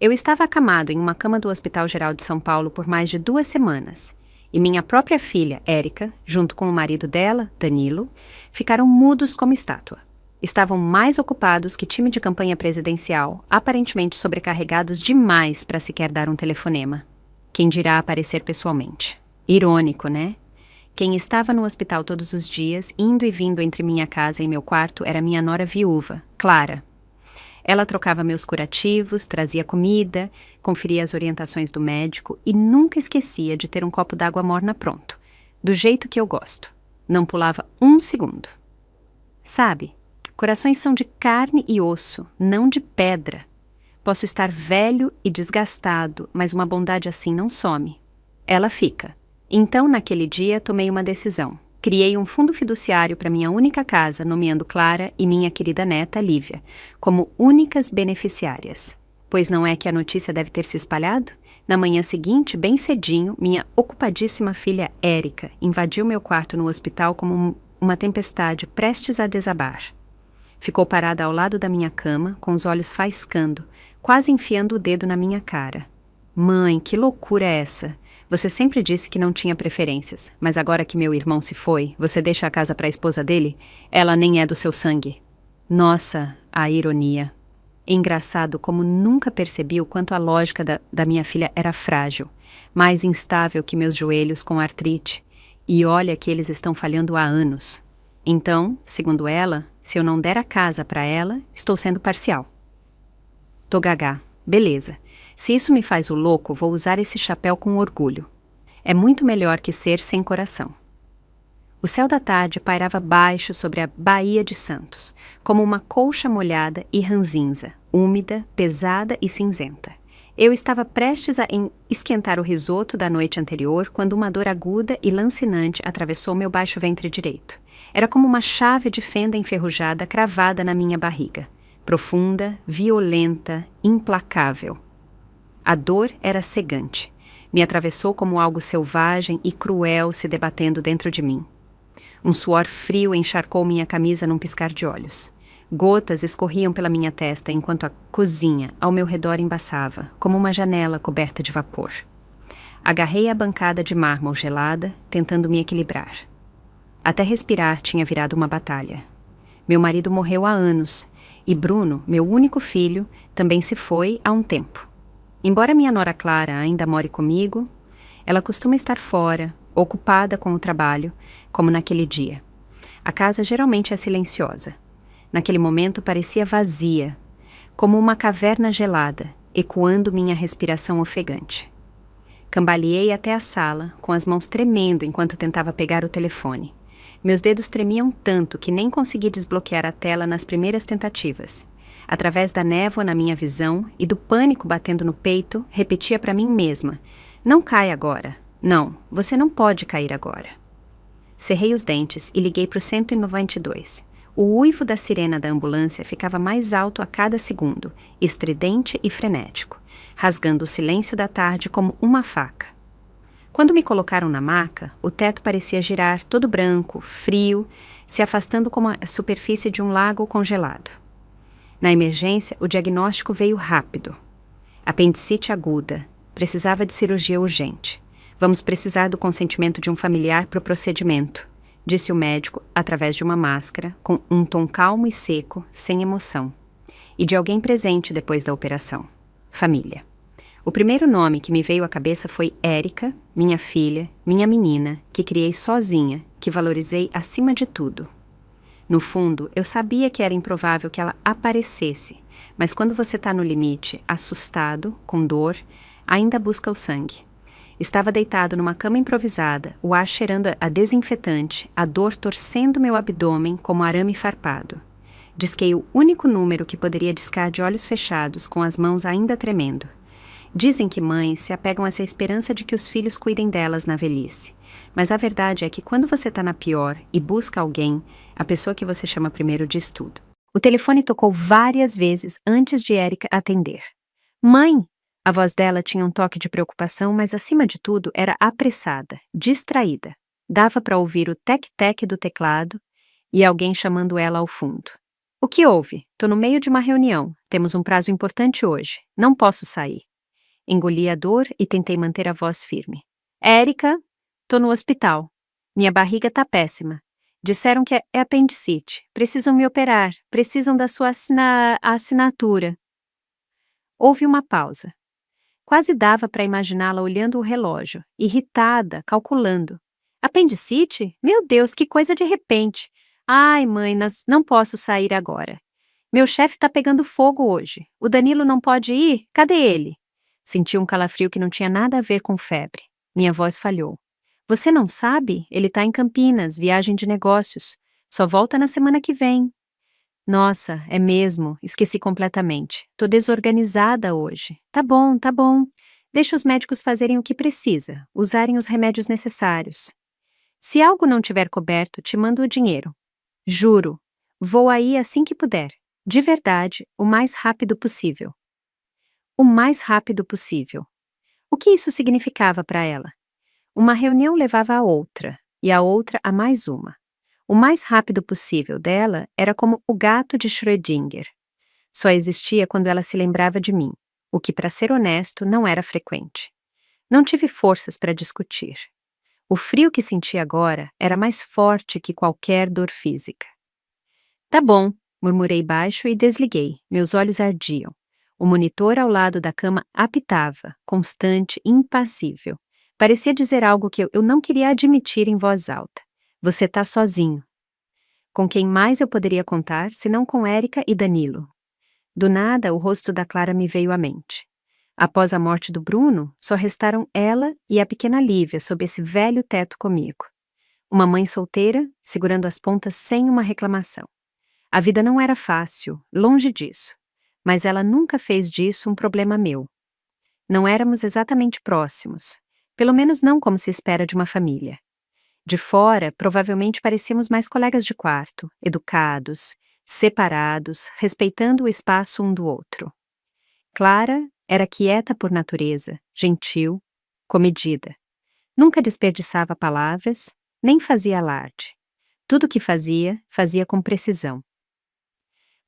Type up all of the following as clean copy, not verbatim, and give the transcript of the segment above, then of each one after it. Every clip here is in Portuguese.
Eu estava acamado em uma cama do Hospital Geral de São Paulo por mais de 2 semanas, e minha própria filha, Érica, junto com o marido dela, Danilo, ficaram mudos como estátua. Estavam mais ocupados que time de campanha presidencial, aparentemente sobrecarregados demais para sequer dar um telefonema. Quem dirá aparecer pessoalmente. Irônico, né? Quem estava no hospital todos os dias, indo e vindo entre minha casa e meu quarto, era minha nora viúva, Clara. Ela trocava meus curativos, trazia comida, conferia as orientações do médico e nunca esquecia de ter um copo d'água morna pronto, do jeito que eu gosto. Não pulava um segundo. Sabe, corações são de carne e osso, não de pedra. Posso estar velho e desgastado, mas uma bondade assim não some. Ela fica. Então, naquele dia, tomei uma decisão. Criei um fundo fiduciário para minha única casa, nomeando Clara e minha querida neta, Lívia, como únicas beneficiárias. Pois não é que a notícia deve ter se espalhado? Na manhã seguinte, bem cedinho, minha ocupadíssima filha Érica invadiu meu quarto no hospital como uma tempestade prestes a desabar. Ficou parada ao lado da minha cama, com os olhos faiscando, quase enfiando o dedo na minha cara. Mãe, que loucura é essa? Você sempre disse que não tinha preferências, mas agora que meu irmão se foi, você deixa a casa para a esposa dele? Ela nem é do seu sangue. Nossa, a ironia. Engraçado como nunca percebi o quanto a lógica da minha filha era frágil, mais instável que meus joelhos com artrite. E olha que eles estão falhando há anos. Então, segundo ela, se eu não der a casa para ela, estou sendo parcial. Tô gagá. Beleza. Se isso me faz o louco, vou usar esse chapéu com orgulho. É muito melhor que ser sem coração. O céu da tarde pairava baixo sobre a Baía de Santos, como uma colcha molhada e ranzinza, úmida, pesada e cinzenta. Eu estava prestes a esquentar o risoto da noite anterior quando uma dor aguda e lancinante atravessou meu baixo ventre direito. Era como uma chave de fenda enferrujada cravada na minha barriga. Profunda, violenta, implacável. A dor era cegante. Me atravessou como algo selvagem e cruel se debatendo dentro de mim. Um suor frio encharcou minha camisa num piscar de olhos. Gotas escorriam pela minha testa enquanto a cozinha ao meu redor embaçava, como uma janela coberta de vapor. Agarrei a bancada de mármore gelada, tentando me equilibrar. Até respirar tinha virado uma batalha. Meu marido morreu há anos, e Bruno, meu único filho, também se foi há um tempo. Embora minha nora Clara ainda more comigo, ela costuma estar fora, ocupada com o trabalho, como naquele dia. A casa geralmente é silenciosa. Naquele momento parecia vazia, como uma caverna gelada, ecoando minha respiração ofegante. Cambaleei até a sala, com as mãos tremendo enquanto tentava pegar o telefone. Meus dedos tremiam tanto que nem consegui desbloquear a tela nas primeiras tentativas. Através da névoa na minha visão e do pânico batendo no peito, repetia para mim mesma: "Não cai agora. Não, você não pode cair agora." Cerrei os dentes e liguei para o 192. O uivo da sirena da ambulância ficava mais alto a cada segundo, estridente e frenético, rasgando o silêncio da tarde como uma faca. Quando me colocaram na maca, o teto parecia girar todo branco, frio, se afastando como a superfície de um lago congelado. Na emergência, o diagnóstico veio rápido. Apendicite aguda. Precisava de cirurgia urgente. Vamos precisar do consentimento de um familiar para o procedimento, disse o médico através de uma máscara, com um tom calmo e seco, sem emoção. E de alguém presente depois da operação. Família. O primeiro nome que me veio à cabeça foi Érica, minha filha, minha menina, que criei sozinha, que valorizei acima de tudo. No fundo, eu sabia que era improvável que ela aparecesse, mas quando você está no limite, assustado, com dor, ainda busca o sangue. Estava deitado numa cama improvisada, o ar cheirando a desinfetante, a dor torcendo meu abdômen como arame farpado. Disquei o único número que poderia discar de olhos fechados, com as mãos ainda tremendo. Dizem que mães se apegam a essa esperança de que os filhos cuidem delas na velhice. Mas a verdade é que quando você está na pior e busca alguém, a pessoa que você chama primeiro diz tudo. O telefone tocou várias vezes antes de Érica atender. "Mãe!" A voz dela tinha um toque de preocupação, mas acima de tudo era apressada, distraída. Dava para ouvir o tec-tec do teclado e alguém chamando ela ao fundo. O que houve? Tô no meio de uma reunião. Temos um prazo importante hoje. Não posso sair. Engoli a dor e tentei manter a voz firme. Érica, tô no hospital. Minha barriga tá péssima. Disseram que é apendicite. Precisam me operar. Precisam da sua assinatura. Houve uma pausa. Quase dava para imaginá-la olhando o relógio, irritada, calculando. Apendicite? Meu Deus, que coisa de repente. Ai, mãe, não posso sair agora. Meu chefe tá pegando fogo hoje. O Danilo não pode ir? Cadê ele? Senti um calafrio que não tinha nada a ver com febre. Minha voz falhou. Você não sabe? Ele tá em Campinas, viagem de negócios. Só volta na semana que vem. Nossa, é mesmo, esqueci completamente. Tô desorganizada hoje. Tá bom, tá bom. Deixa os médicos fazerem o que precisa, usarem os remédios necessários. Se algo não tiver coberto, te mando o dinheiro. Juro. Vou aí assim que puder. De verdade, o mais rápido possível. O mais rápido possível. O que isso significava para ela? Uma reunião levava a outra, e a outra a mais uma. O mais rápido possível dela era como o gato de Schrödinger. Só existia quando ela se lembrava de mim, o que, para ser honesto, não era frequente. Não tive forças para discutir. O frio que senti agora era mais forte que qualquer dor física. Tá bom, murmurei baixo e desliguei. Meus olhos ardiam. O monitor ao lado da cama apitava, constante, impassível. Parecia dizer algo que eu não queria admitir em voz alta. Você tá sozinho. Com quem mais eu poderia contar, senão com Érica e Danilo? Do nada, o rosto da Clara me veio à mente. Após a morte do Bruno, só restaram ela e a pequena Lívia sob esse velho teto comigo. Uma mãe solteira, segurando as pontas sem uma reclamação. A vida não era fácil, longe disso. Mas ela nunca fez disso um problema meu. Não éramos exatamente próximos. Pelo menos não como se espera de uma família. De fora, provavelmente parecíamos mais colegas de quarto, educados, separados, respeitando o espaço um do outro. Clara era quieta por natureza, gentil, comedida. Nunca desperdiçava palavras, nem fazia alarde. Tudo o que fazia, fazia com precisão.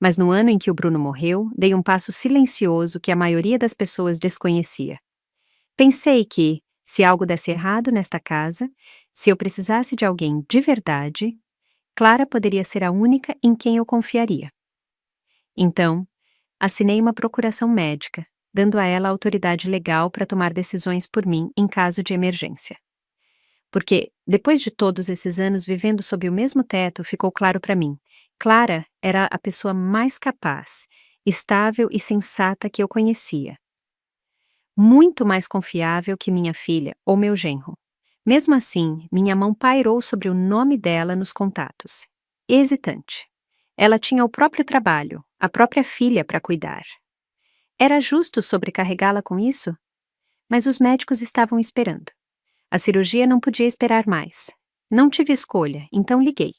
Mas no ano em que o Bruno morreu, dei um passo silencioso que a maioria das pessoas desconhecia. Pensei que, se algo desse errado nesta casa, se eu precisasse de alguém de verdade, Clara poderia ser a única em quem eu confiaria. Então, assinei uma procuração médica, dando a ela a autoridade legal para tomar decisões por mim em caso de emergência. Porque, depois de todos esses anos vivendo sob o mesmo teto, ficou claro para mim, Clara era a pessoa mais capaz, estável e sensata que eu conhecia. Muito mais confiável que minha filha ou meu genro. Mesmo assim, minha mão pairou sobre o nome dela nos contatos. Hesitante. Ela tinha o próprio trabalho, a própria filha para cuidar. Era justo sobrecarregá-la com isso? Mas os médicos estavam esperando. A cirurgia não podia esperar mais. Não tive escolha, então liguei.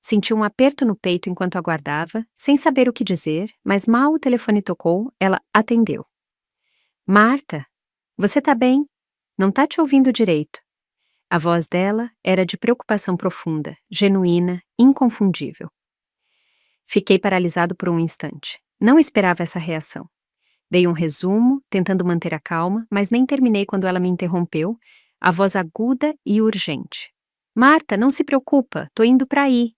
Senti um aperto no peito enquanto aguardava, sem saber o que dizer, mas mal o telefone tocou, ela atendeu. Marta, você tá bem? Não tá te ouvindo direito. A voz dela era de preocupação profunda, genuína, inconfundível. Fiquei paralisado por um instante. Não esperava essa reação. Dei um resumo, tentando manter a calma, mas nem terminei quando ela me interrompeu, a voz aguda e urgente. Marta, não se preocupa, tô indo pra aí.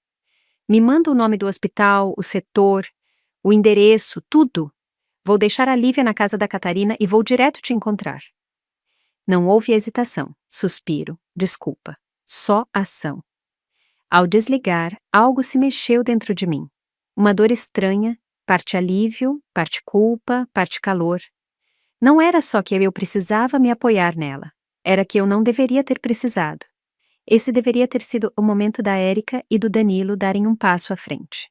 Me manda o nome do hospital, o setor, o endereço, tudo. Vou deixar a Lívia na casa da Catarina e vou direto te encontrar. Não houve hesitação, suspiro, desculpa. Só ação. Ao desligar, algo se mexeu dentro de mim. Uma dor estranha, parte alívio, parte culpa, parte calor. Não era só que eu precisava me apoiar nela. Era que eu não deveria ter precisado. Esse deveria ter sido o momento da Érica e do Danilo darem um passo à frente.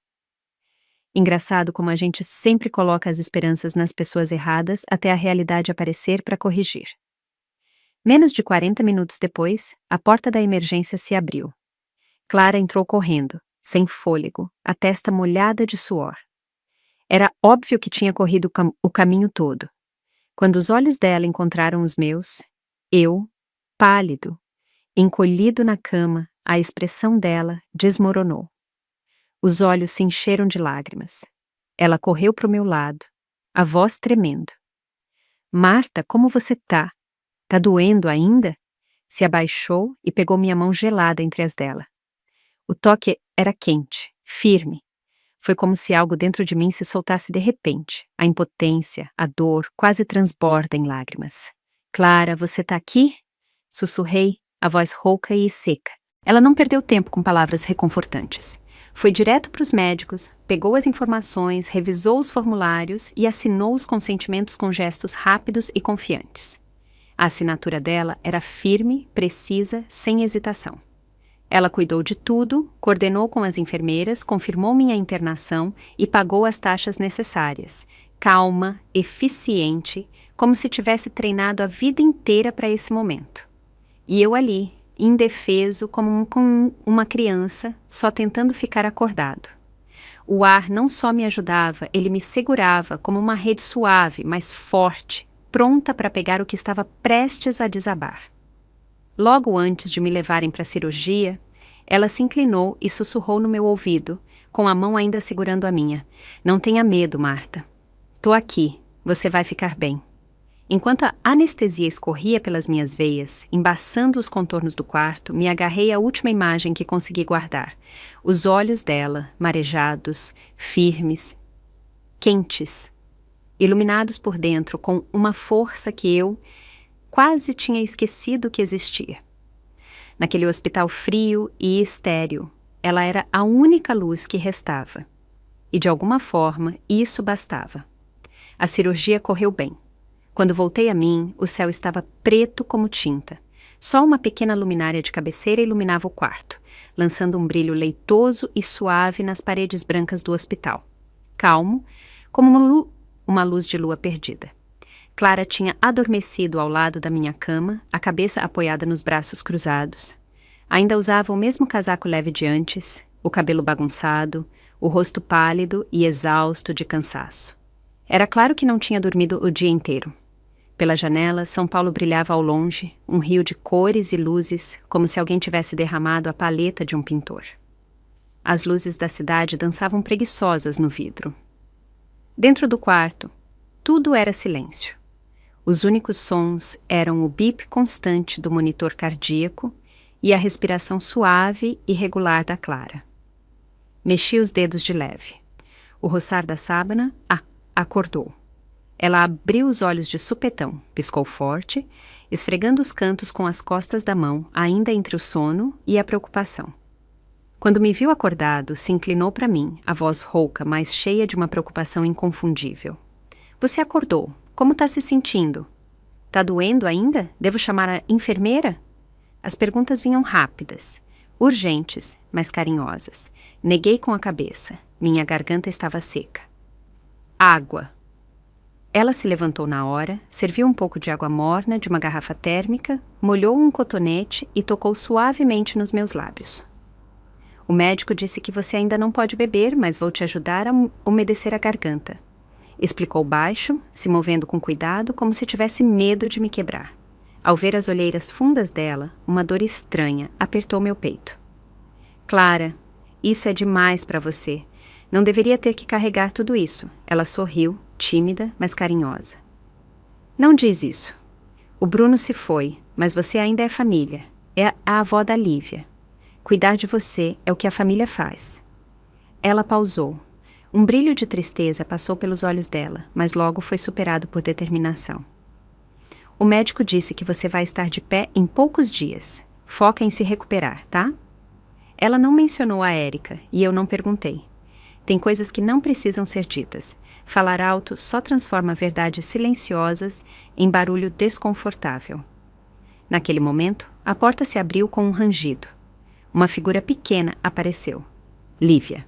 Engraçado como a gente sempre coloca as esperanças nas pessoas erradas até a realidade aparecer para corrigir. Menos de 40 minutos depois, a porta da emergência se abriu. Clara entrou correndo, sem fôlego, a testa molhada de suor. Era óbvio que tinha corrido o caminho todo. Quando os olhos dela encontraram os meus, eu, pálido, encolhido na cama, a expressão dela desmoronou. Os olhos se encheram de lágrimas. Ela correu para o meu lado, a voz tremendo. Marta, como você tá? Tá doendo ainda? Se abaixou e pegou minha mão gelada entre as dela. O toque era quente, firme. Foi como se algo dentro de mim se soltasse de repente. A impotência, a dor, quase transborda em lágrimas. Clara, você tá aqui? Sussurrei, a voz rouca e seca. Ela não perdeu tempo com palavras reconfortantes. Foi direto para os médicos, pegou as informações, revisou os formulários e assinou os consentimentos com gestos rápidos e confiantes. A assinatura dela era firme, precisa, sem hesitação. Ela cuidou de tudo, coordenou com as enfermeiras, confirmou minha internação e pagou as taxas necessárias. Calma, eficiente, como se tivesse treinado a vida inteira para esse momento. E eu ali, indefeso como uma criança, só tentando ficar acordado. O ar não só me ajudava, ele me segurava como uma rede suave, mas forte, pronta para pegar o que estava prestes a desabar. Logo antes de me levarem para a cirurgia, ela se inclinou e sussurrou no meu ouvido, com a mão ainda segurando a minha. Não tenha medo, Marta. Tô aqui, você vai ficar bem. Enquanto a anestesia escorria pelas minhas veias, embaçando os contornos do quarto, me agarrei à última imagem que consegui guardar. Os olhos dela, marejados, firmes, quentes, iluminados por dentro com uma força que eu quase tinha esquecido que existia. Naquele hospital frio e estéril, ela era a única luz que restava. E de alguma forma, isso bastava. A cirurgia correu bem. Quando voltei a mim, o céu estava preto como tinta. Só uma pequena luminária de cabeceira iluminava o quarto, lançando um brilho leitoso e suave nas paredes brancas do hospital. Calmo, como uma luz de lua perdida. Clara tinha adormecido ao lado da minha cama, a cabeça apoiada nos braços cruzados. Ainda usava o mesmo casaco leve de antes, o cabelo bagunçado, o rosto pálido e exausto de cansaço. Era claro que não tinha dormido o dia inteiro. Pela janela, São Paulo brilhava ao longe, um rio de cores e luzes, como se alguém tivesse derramado a paleta de um pintor. As luzes da cidade dançavam preguiçosas no vidro. Dentro do quarto, tudo era silêncio. Os únicos sons eram o bip constante do monitor cardíaco e a respiração suave e regular da Clara. Mexi os dedos de leve. O roçar da sábana, acordou. Ela abriu os olhos de supetão, piscou forte, esfregando os cantos com as costas da mão, ainda entre o sono e a preocupação. Quando me viu acordado, se inclinou para mim, a voz rouca, mas cheia de uma preocupação inconfundível. Você acordou. Como tá se sentindo? Tá doendo ainda? Devo chamar a enfermeira? As perguntas vinham rápidas, urgentes, mas carinhosas. Neguei com a cabeça. Minha garganta estava seca. Água. Ela se levantou na hora, serviu um pouco de água morna de uma garrafa térmica, molhou um cotonete e tocou suavemente nos meus lábios. O médico disse que você ainda não pode beber, mas vou te ajudar a umedecer a garganta. Explicou baixo, se movendo com cuidado, como se tivesse medo de me quebrar. Ao ver as olheiras fundas dela, uma dor estranha apertou meu peito. Clara, isso é demais para você. Não deveria ter que carregar tudo isso. Ela sorriu, tímida, mas carinhosa. Não diz isso. O Bruno se foi, mas você ainda é família. É a avó da Lívia. Cuidar de você é o que a família faz. Ela pausou. Um brilho de tristeza passou pelos olhos dela, mas logo foi superado por determinação. O médico disse que você vai estar de pé em poucos dias. Foca em se recuperar, tá? Ela não mencionou a Érica e eu não perguntei. Tem coisas que não precisam ser ditas. Falar alto só transforma verdades silenciosas em barulho desconfortável. Naquele momento, a porta se abriu com um rangido. Uma figura pequena apareceu. Lívia.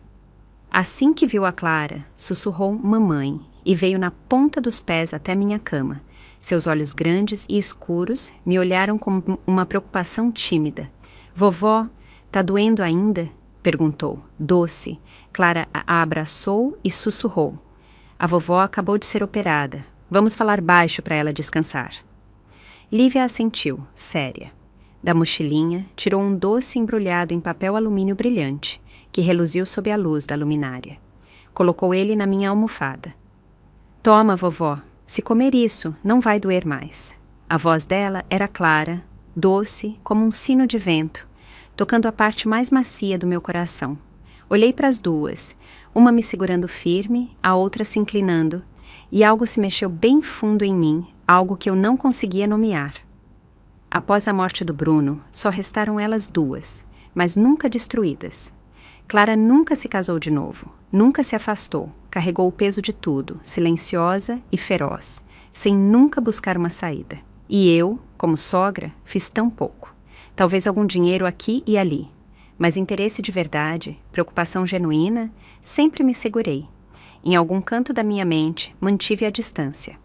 Assim que viu a Clara, sussurrou mamãe e veio na ponta dos pés até minha cama. Seus olhos grandes e escuros me olharam com uma preocupação tímida. Vovó, tá doendo ainda? Perguntou, doce. Clara a abraçou e sussurrou. A vovó acabou de ser operada. Vamos falar baixo para ela descansar. Lívia assentiu, séria. Da mochilinha, tirou um doce embrulhado em papel alumínio brilhante, que reluziu sob a luz da luminária. Colocou ele na minha almofada. Toma, vovó, se comer isso, não vai doer mais. A voz dela era clara, doce, como um sino de vento, tocando a parte mais macia do meu coração. Olhei para as duas, uma me segurando firme, a outra se inclinando, e algo se mexeu bem fundo em mim, algo que eu não conseguia nomear. Após a morte do Bruno, só restaram elas duas, mas nunca destruídas. Clara nunca se casou de novo, nunca se afastou, carregou o peso de tudo, silenciosa e feroz, sem nunca buscar uma saída. E eu, como sogra, fiz tão pouco. Talvez algum dinheiro aqui e ali, mas interesse de verdade, preocupação genuína, sempre me segurei. Em algum canto da minha mente, mantive a distância.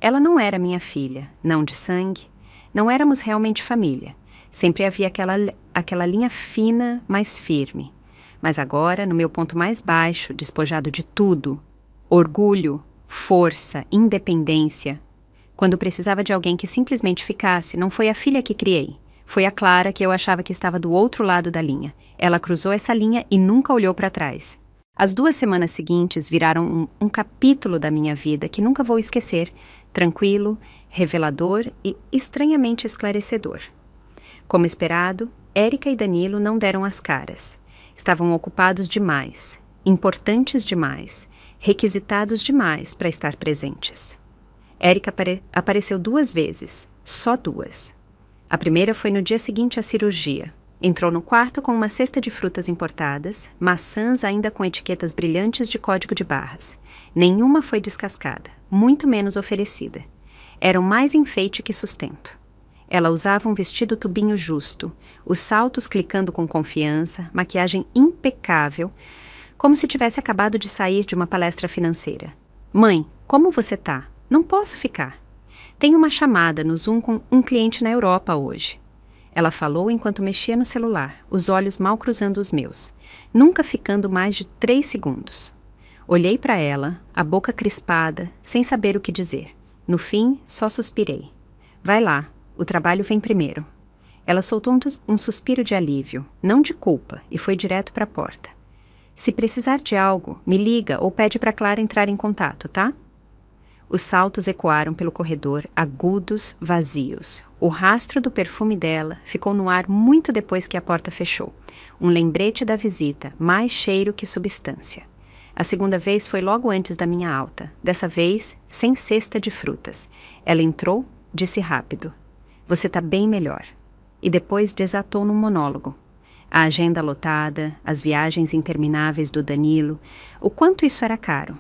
Ela não era minha filha, não de sangue, não éramos realmente família. Sempre havia aquela linha fina, mais firme. Mas agora, no meu ponto mais baixo, despojado de tudo, orgulho, força, independência, quando precisava de alguém que simplesmente ficasse, não foi a filha que criei. Foi a Clara que eu achava que estava do outro lado da linha. Ela cruzou essa linha e nunca olhou para trás. As 2 semanas seguintes viraram um capítulo da minha vida que nunca vou esquecer, tranquilo, revelador e estranhamente esclarecedor. Como esperado, Érica e Danilo não deram as caras. Estavam ocupados demais, importantes demais, requisitados demais para estar presentes. Érica apareceu 2 vezes, só 2. A primeira foi no dia seguinte à cirurgia. Entrou no quarto com uma cesta de frutas importadas, maçãs ainda com etiquetas brilhantes de código de barras. Nenhuma foi descascada, muito menos oferecida. Eram mais enfeite que sustento. Ela usava um vestido tubinho justo, os saltos clicando com confiança, maquiagem impecável, como se tivesse acabado de sair de uma palestra financeira. Mãe, como você tá? Não posso ficar. Tenho uma chamada no Zoom com um cliente na Europa hoje. Ela falou enquanto mexia no celular, os olhos mal cruzando os meus, nunca ficando mais de 3 segundos. Olhei para ela, a boca crispada, sem saber o que dizer. No fim, só suspirei. Vai lá, o trabalho vem primeiro. Ela soltou um suspiro de alívio, não de culpa, e foi direto para a porta. Se precisar de algo, me liga ou pede para Clara entrar em contato, tá? Os saltos ecoaram pelo corredor, agudos, vazios. O rastro do perfume dela ficou no ar muito depois que a porta fechou. Um lembrete da visita, mais cheiro que substância. A segunda vez foi logo antes da minha alta, dessa vez sem cesta de frutas. Ela entrou, disse rápido: "Você tá bem melhor." E depois desatou num monólogo. A agenda lotada, as viagens intermináveis do Danilo, o quanto isso era caro.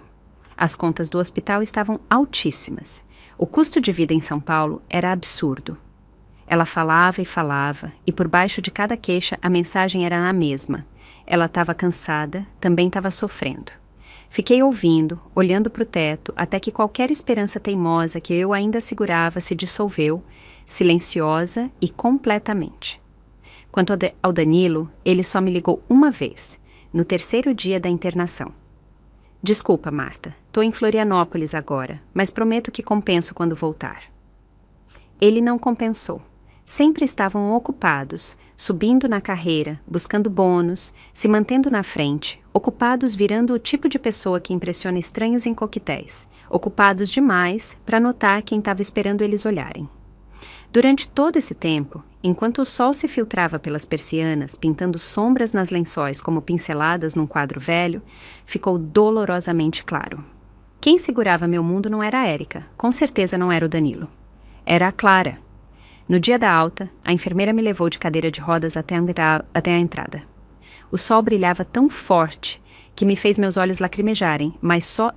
As contas do hospital estavam altíssimas. O custo de vida em São Paulo era absurdo. Ela falava, e por baixo de cada queixa a mensagem era a mesma. Ela estava cansada, também estava sofrendo. Fiquei ouvindo, olhando para o teto, até que qualquer esperança teimosa que eu ainda segurava se dissolveu, silenciosa e completamente. Quanto ao Danilo, ele só me ligou uma vez, no 3º dia da internação. "Desculpa, Marta, tô em Florianópolis agora, mas prometo que compenso quando voltar." Ele não compensou. Sempre estavam ocupados, subindo na carreira, buscando bônus, se mantendo na frente, ocupados virando o tipo de pessoa que impressiona estranhos em coquetéis, ocupados demais para notar quem estava esperando eles olharem. Durante todo esse tempo, enquanto o sol se filtrava pelas persianas, pintando sombras nas lençóis como pinceladas num quadro velho, ficou dolorosamente claro. Quem segurava meu mundo não era a Érica, com certeza não era o Danilo. Era a Clara. No dia da alta, a enfermeira me levou de cadeira de rodas até a entrada. O sol brilhava tão forte que me fez meus olhos lacrimejarem, mas só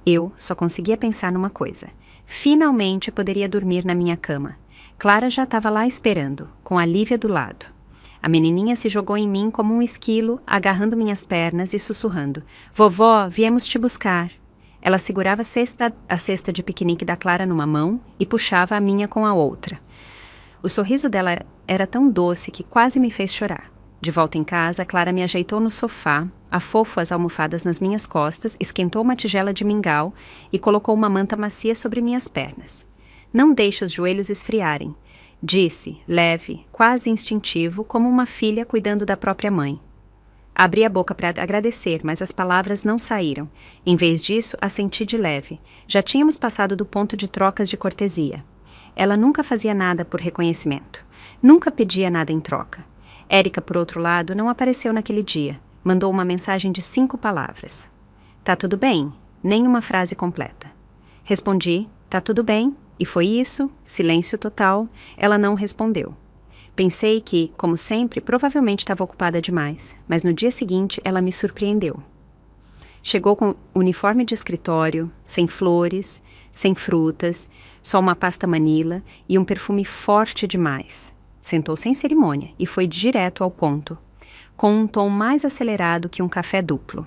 conseguia pensar numa coisa. Finalmente poderia dormir na minha cama. Clara já estava lá esperando, com a Lívia do lado. A menininha se jogou em mim como um esquilo, agarrando minhas pernas e sussurrando: "Vovó, viemos te buscar." Ela segurava a cesta de piquenique da Clara numa mão e puxava a minha com a outra. O sorriso dela era tão doce que quase me fez chorar. De volta em casa, Clara me ajeitou no sofá, afofou as almofadas nas minhas costas, esquentou uma tigela de mingau e colocou uma manta macia sobre minhas pernas. "Não deixe os joelhos esfriarem. Disse, leve, quase instintivo, como uma filha cuidando da própria mãe. Abri a boca para agradecer, mas as palavras não saíram. Em vez disso, assenti de leve. Já tínhamos passado do ponto de trocas de cortesia. Ela nunca fazia nada por reconhecimento. Nunca pedia nada em troca. Érica, por outro lado, não apareceu naquele dia. Mandou uma mensagem de 5 palavras. Tá tudo bem? Nem uma frase completa. Respondi, tá tudo bem, e foi isso, silêncio total. Ela não respondeu. Pensei que, como sempre, provavelmente estava ocupada demais, mas no dia seguinte ela me surpreendeu. Chegou com uniforme de escritório, sem flores, sem frutas, só uma pasta Manila e um perfume forte demais. Sentou sem cerimônia e foi direto ao ponto, com um tom mais acelerado que um café duplo.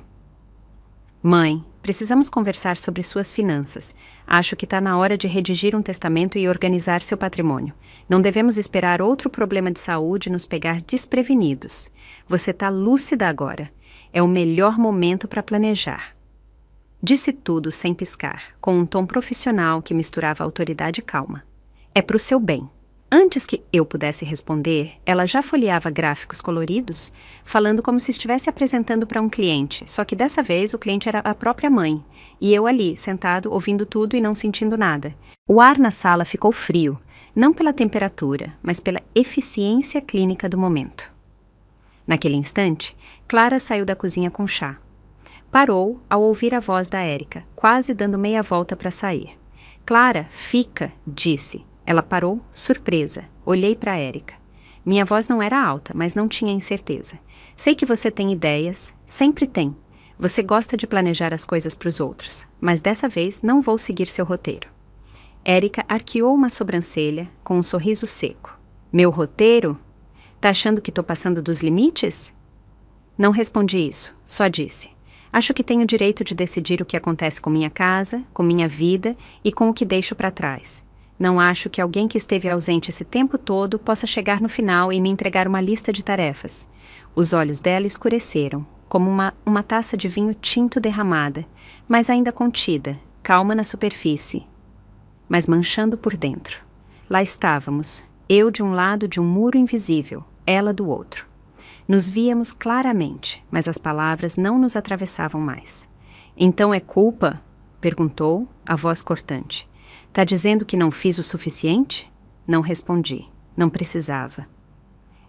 Mãe, precisamos conversar sobre suas finanças. Acho que está na hora de redigir um testamento e organizar seu patrimônio. Não devemos esperar outro problema de saúde nos pegar desprevenidos. Você está lúcida agora. É o melhor momento para planejar. Disse tudo sem piscar, com um tom profissional que misturava autoridade e calma. É para o seu bem. Antes que eu pudesse responder, ela já folheava gráficos coloridos, falando como se estivesse apresentando para um cliente, só que dessa vez o cliente era a própria mãe, e eu ali, sentado, ouvindo tudo e não sentindo nada. O ar na sala ficou frio, não pela temperatura, mas pela eficiência clínica do momento. Naquele instante, Clara saiu da cozinha com chá. Parou ao ouvir a voz da Érica, quase dando meia volta para sair. Clara, fica, disse. Ela parou, surpresa. Olhei para Érica. Minha voz não era alta, mas não tinha incerteza. Sei que você tem ideias, sempre tem. Você gosta de planejar as coisas para os outros, mas dessa vez não vou seguir seu roteiro. Érica arqueou uma sobrancelha com um sorriso seco. Meu roteiro? Tá achando que tô passando dos limites? Não respondi isso, só disse. Acho que tenho o direito de decidir o que acontece com minha casa, com minha vida e com o que deixo para trás. Não acho que alguém que esteve ausente esse tempo todo possa chegar no final e me entregar uma lista de tarefas. Os olhos dela escureceram, como uma taça de vinho tinto derramada, mas ainda contida, calma na superfície, mas manchando por dentro. Lá estávamos, eu de um lado de um muro invisível, ela do outro. Nos víamos claramente, mas as palavras não nos atravessavam mais. Então é culpa? Perguntou, a voz cortante. Tá dizendo que não fiz o suficiente? Não respondi. Não precisava.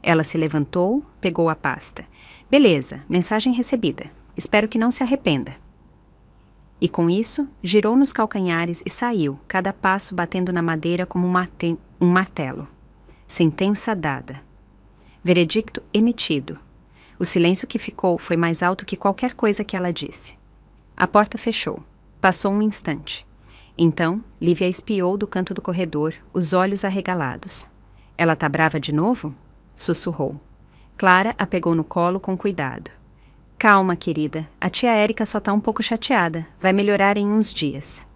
Ela se levantou, pegou a pasta. Beleza, mensagem recebida. Espero que não se arrependa. E com isso, girou nos calcanhares e saiu, cada passo batendo na madeira como um martelo. Sentença dada. Veredicto emitido. O silêncio que ficou foi mais alto que qualquer coisa que ela disse. A porta fechou. Passou um instante. Então, Lívia espiou do canto do corredor, os olhos arregalados. Ela tá brava de novo? Sussurrou. Clara a pegou no colo com cuidado. Calma, querida. A tia Érica só tá um pouco chateada. Vai melhorar em uns dias.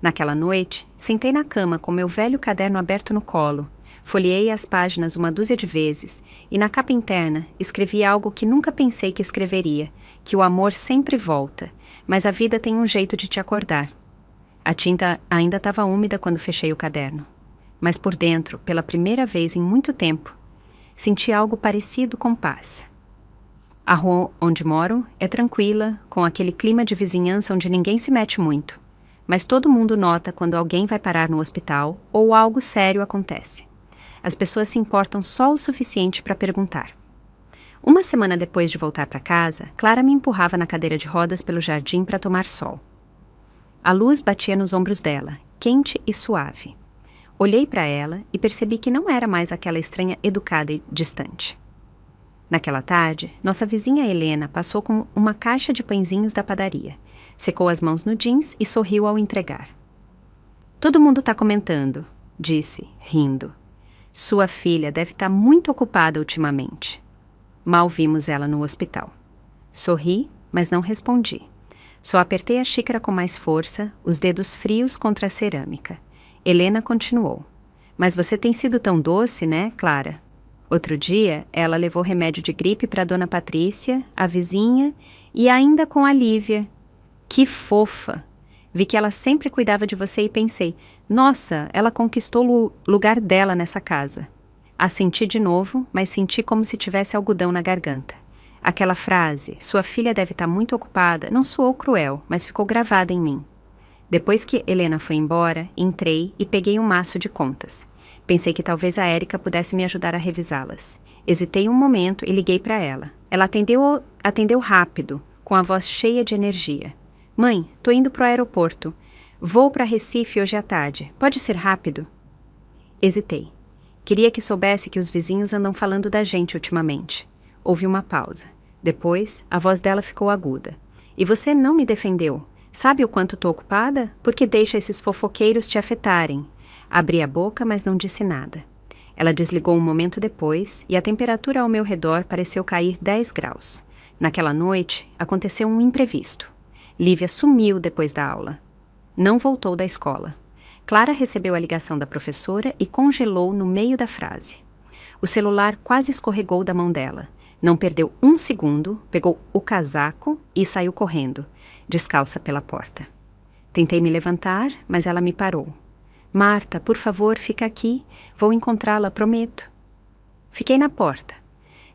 Naquela noite, sentei na cama com meu velho caderno aberto no colo. Folheei as páginas uma dúzia de vezes e na capa interna escrevi algo que nunca pensei que escreveria, que o amor sempre volta, mas a vida tem um jeito de te acordar. A tinta ainda estava úmida quando fechei o caderno. Mas por dentro, pela primeira vez em muito tempo, senti algo parecido com paz. A rua onde moro é tranquila, com aquele clima de vizinhança onde ninguém se mete muito. Mas todo mundo nota quando alguém vai parar no hospital ou algo sério acontece. As pessoas se importam só o suficiente para perguntar. Uma semana depois de voltar para casa, Clara me empurrava na cadeira de rodas pelo jardim para tomar sol. A luz batia nos ombros dela, quente e suave. Olhei para ela e percebi que não era mais aquela estranha educada e distante. Naquela tarde, nossa vizinha Helena passou com uma caixa de pãezinhos da padaria, secou as mãos no jeans e sorriu ao entregar. Todo mundo está comentando, disse, rindo. Sua filha deve estar muito ocupada ultimamente. Mal vimos ela no hospital. Sorri, mas não respondi. Só apertei a xícara com mais força, os dedos frios contra a cerâmica. Helena continuou. Mas você tem sido tão doce, né, Clara? Outro dia, ela levou remédio de gripe para Dona Patrícia, a vizinha, e ainda com a Lívia. Que fofa! Vi que ela sempre cuidava de você e pensei, Nossa, ela conquistou o lugar dela nessa casa. Assenti de novo, mas senti como se tivesse algodão na garganta. Aquela frase, sua filha deve estar muito ocupada, não soou cruel, mas ficou gravada em mim. Depois que Helena foi embora, entrei e peguei um maço de contas. Pensei que talvez a Érica pudesse me ajudar a revisá-las. Hesitei um momento e liguei para ela. Ela atendeu rápido, com a voz cheia de energia. Mãe, tô indo pro aeroporto. Vou para Recife hoje à tarde. Pode ser rápido? Hesitei. Queria que soubesse que os vizinhos andam falando da gente ultimamente. Houve uma pausa. Depois, a voz dela ficou aguda. E você não me defendeu. Sabe o quanto tô ocupada? Porque deixa esses fofoqueiros te afetarem. Abri a boca, mas não disse nada. Ela desligou um momento depois e a temperatura ao meu redor pareceu cair 10 graus. Naquela noite, aconteceu um imprevisto. Lívia sumiu depois da aula. Não voltou da escola. Clara recebeu a ligação da professora e congelou no meio da frase. O celular quase escorregou da mão dela. Não perdeu um segundo, pegou o casaco e saiu correndo, descalça pela porta. Tentei me levantar, mas ela me parou. Marta, por favor, fica aqui. Vou encontrá-la, prometo. Fiquei na porta,